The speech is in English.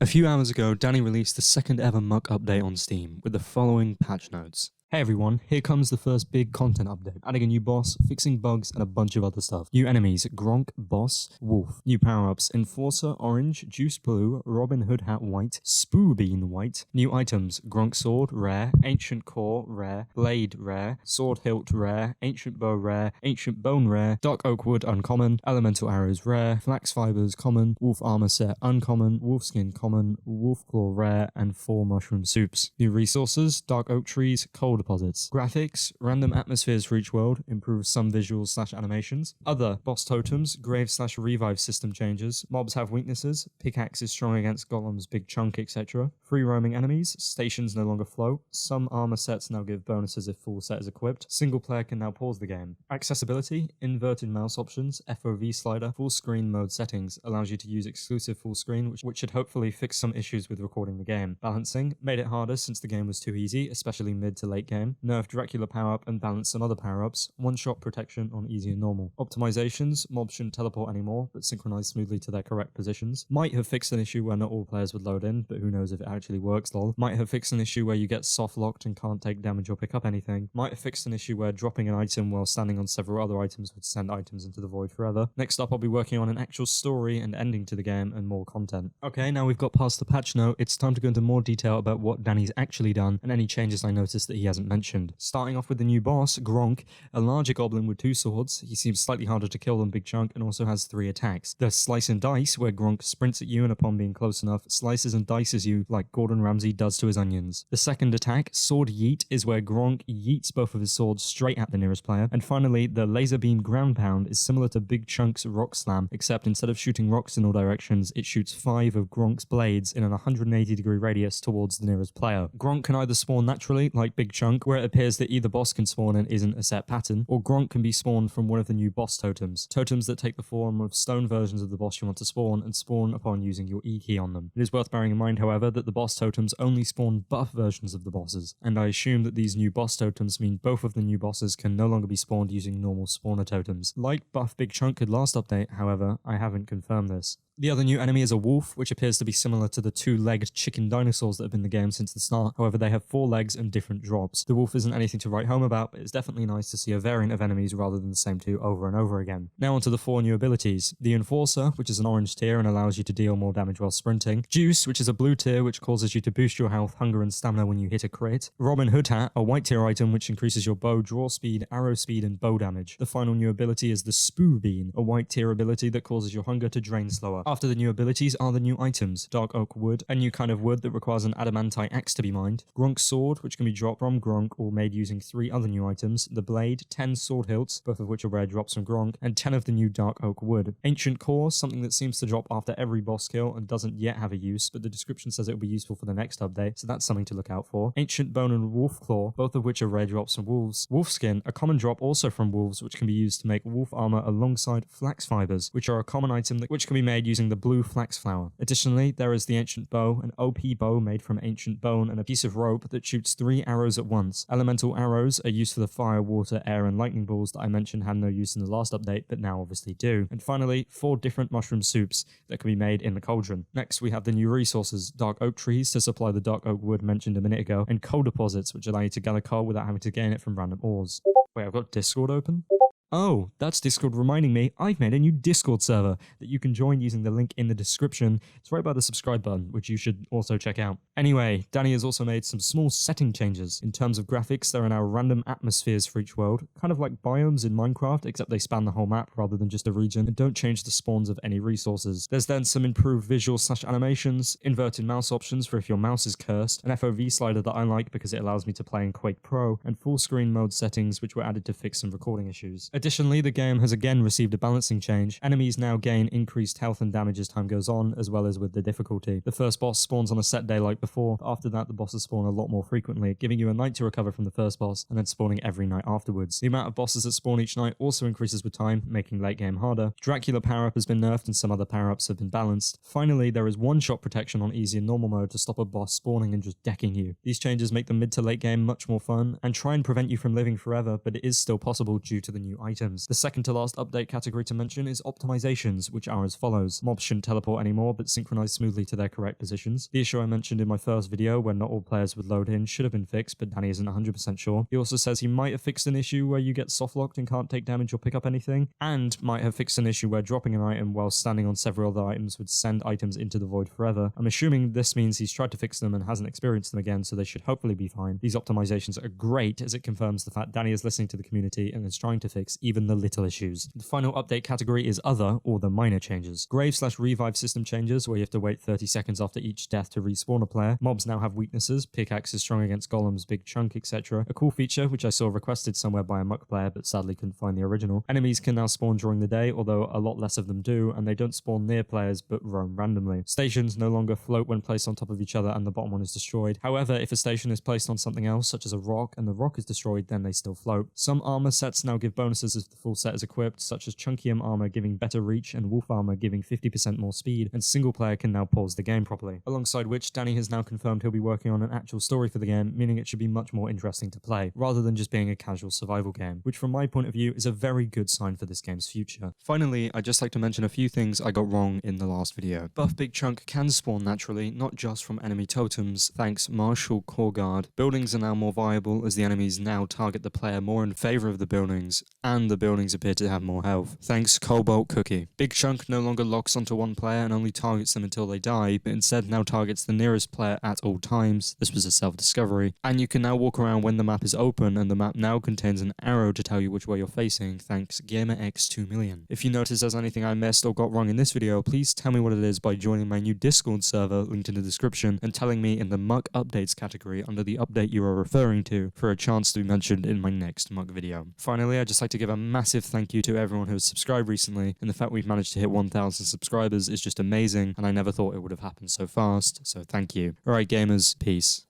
A few hours ago, Dani released the second ever Muck update on Steam with the following patch notes. Hey everyone, here comes the first big content update, adding a new boss, fixing bugs, and a bunch of other stuff. New enemies, Gronk, Boss, Wolf. New power-ups, Enforcer, Orange, Juice Blue, Robin Hood Hat White, Spoo Bean White. New items, Gronk Sword, Rare, Ancient Core, Rare, Blade, Rare, Sword Hilt, Rare, Ancient Bow, Rare, Ancient Bone, Rare, Dark Oak Wood, Uncommon, Elemental Arrows, Rare, Flax Fibers, Common, Wolf Armor Set, Uncommon, Wolf Skin, Common, Wolf Claw, Rare, and 4 Mushroom Soups. New resources, Dark Oak Trees, Coal Deposits. Graphics, random atmospheres for each world, improves some visuals / animations. Other, boss totems, grave / revive system changes, mobs have weaknesses, pickaxe is strong against golems, big chunk, etc. Free roaming enemies, stations no longer float, some armor sets now give bonuses if full set is equipped, single player can now pause the game. Accessibility, inverted mouse options, FOV slider, full screen mode settings, allows you to use exclusive full screen, which should hopefully fix some issues with recording the game. Balancing, made it harder since the game was too easy, especially mid to late game. Nerfed Dracula power-up and balanced some other power-ups. One-shot protection on easy and normal. Optimizations, mobs shouldn't teleport anymore, but synchronize smoothly to their correct positions. Might have fixed an issue where not all players would load in, but who knows if it actually works, lol. Might have fixed an issue where you get soft-locked and can't take damage or pick up anything. Might have fixed an issue where dropping an item while standing on several other items would send items into the void forever. Next up, I'll be working on an actual story and ending to the game and more content. Okay, now we've got past the patch note, it's time to go into more detail about what Dani's actually done and any changes I noticed that he hasn't mentioned. Starting off with the new boss, Gronk, a larger goblin with 2 swords. He seems slightly harder to kill than Big Chunk and also has 3 attacks. There's Slice and Dice, where Gronk sprints at you and upon being close enough, slices and dices you like Gordon Ramsay does to his onions. The second attack, Sword Yeet, is where Gronk yeets both of his swords straight at the nearest player. And finally, the Laser Beam Ground Pound is similar to Big Chunk's Rock Slam, except instead of shooting rocks in all directions, it shoots 5 of Gronk's blades in an 180-degree radius towards the nearest player. Gronk can either spawn naturally, like Big Chunk, where it appears that either boss can spawn and isn't a set pattern, or Gronk can be spawned from one of the new boss totems. Totems that take the form of stone versions of the boss you want to spawn and spawn upon using your E key on them. It is worth bearing in mind, however, that the boss totems only spawn buff versions of the bosses, and I assume that these new boss totems mean both of the new bosses can no longer be spawned using normal spawner totems. Like buff Big Chunk could last update, however, I haven't confirmed this. The other new enemy is a wolf, which appears to be similar to the 2-legged chicken dinosaurs that have been in the game since the start. However, they have 4 legs and different drops. The wolf isn't anything to write home about, but it's definitely nice to see a variant of enemies rather than the same 2 over and over again. Now onto the 4 new abilities. The Enforcer, which is an orange tier and allows you to deal more damage while sprinting. Juice, which is a blue tier, which causes you to boost your health, hunger, and stamina when you hit a crit. Robin Hood Hat, a white tier item which increases your bow draw speed, arrow speed, and bow damage. The final new ability is the Spoo Bean, a white tier ability that causes your hunger to drain slower. After the new abilities are the new items, Dark Oak Wood, a new kind of wood that requires an adamantite axe to be mined, Gronk's Sword, which can be dropped from Gronk or made using 3 other new items, the Blade, 10 Sword Hilts, both of which are rare drops from Gronk, and 10 of the new Dark Oak Wood. Ancient Core, something that seems to drop after every boss kill and doesn't yet have a use, but the description says it will be useful for the next update, so that's something to look out for. Ancient Bone and Wolf Claw, both of which are rare drops from wolves. Wolf Skin, a common drop also from wolves, which can be used to make wolf armor alongside Flax Fibers, which are a common item which can be made using the blue flax flower. Additionally, there is the Ancient Bow, an OP bow made from ancient bone and a piece of rope that shoots 3 arrows at once. Elemental arrows are used for the fire, water, air, and lightning balls that I mentioned had no use in the last update, but now obviously do. And finally, 4 different mushroom soups that can be made in the cauldron. Next, we have the new resources, Dark Oak Trees to supply the Dark Oak Wood mentioned a minute ago, and coal deposits, which allow you to gather coal without having to gain it from random ores. Wait, I've got Discord open? Oh, that's Discord reminding me I've made a new Discord server that you can join using the link in the description. It's right by the subscribe button, which you should also check out. Anyway, Dani has also made some small setting changes. In terms of graphics, there are now random atmospheres for each world, kind of like biomes in Minecraft, except they span the whole map rather than just a region, and don't change the spawns of any resources. There's then some improved visuals / animations, inverted mouse options for if your mouse is cursed, an FOV slider that I like because it allows me to play in Quake Pro, and full screen mode settings which were added to fix some recording issues. Additionally, the game has again received a balancing change. Enemies now gain increased health and damage as time goes on, as well as with the difficulty. The first boss spawns on a set day like before, but after that the bosses spawn a lot more frequently, giving you a night to recover from the first boss, and then spawning every night afterwards. The amount of bosses that spawn each night also increases with time, making late game harder. Dracula power-up has been nerfed and some other power-ups have been balanced. Finally, there is one-shot protection on easy and normal mode to stop a boss spawning and just decking you. These changes make the mid to late game much more fun, and try and prevent you from living forever, but it is still possible due to the new items. The second to last update category to mention is optimizations, which are as follows. Mobs shouldn't teleport anymore, but synchronize smoothly to their correct positions. The issue I mentioned in my first video where not all players would load in should have been fixed, but Dani isn't 100% sure. He also says he might have fixed an issue where you get soft locked and can't take damage or pick up anything, and might have fixed an issue where dropping an item while standing on several other items would send items into the void forever. I'm assuming this means he's tried to fix them and hasn't experienced them again, so they should hopefully be fine. These optimizations are great as it confirms the fact Dani is listening to the community and is trying to fix even the little issues. The final update category is other, or the minor changes. Grave/revive system changes, where you have to wait 30 seconds after each death to respawn a player. Mobs now have weaknesses, pickaxe is strong against golems, big chunk, etc. A cool feature, which I saw requested somewhere by a Muck player but sadly couldn't find the original. Enemies can now spawn during the day, although a lot less of them do, and they don't spawn near players but roam randomly. Stations no longer float when placed on top of each other and the bottom one is destroyed. However, if a station is placed on something else, such as a rock, and the rock is destroyed, then they still float. Some armor sets now give bonuses if the full set is equipped, such as Chunkium armor giving better reach and Wolf armor giving 50% more speed, and single player can now pause the game properly. Alongside which, Dani has now confirmed he'll be working on an actual story for the game, meaning it should be much more interesting to play, rather than just being a casual survival game, which from my point of view is a very good sign for this game's future. Finally, I'd just like to mention a few things I got wrong in the last video. Buff Big Chunk can spawn naturally, not just from enemy totems, thanks Marshall Core Guard. Buildings are now more viable as the enemies now target the player more in favor of the buildings, and the buildings appear to have more health. Thanks Cobalt Cookie. Big Chunk no longer locks onto one player and only targets them until they die, but instead now targets the nearest player at all times. This was a self-discovery. And you can now walk around when the map is open, and the map now contains an arrow to tell you which way you're facing, thanks GamerX2million. If you notice there's anything I missed or got wrong in this video, please tell me what it is by joining my new Discord server linked in the description and telling me in the Muck Updates category under the update you are referring to for a chance to be mentioned in my next Muck video. Finally, I'd just like to give a massive thank you to everyone who has subscribed recently, and the fact we've managed to hit 1,000 subscribers is just amazing, and I never thought it would have happened so fast, so thank you. Alright gamers, peace.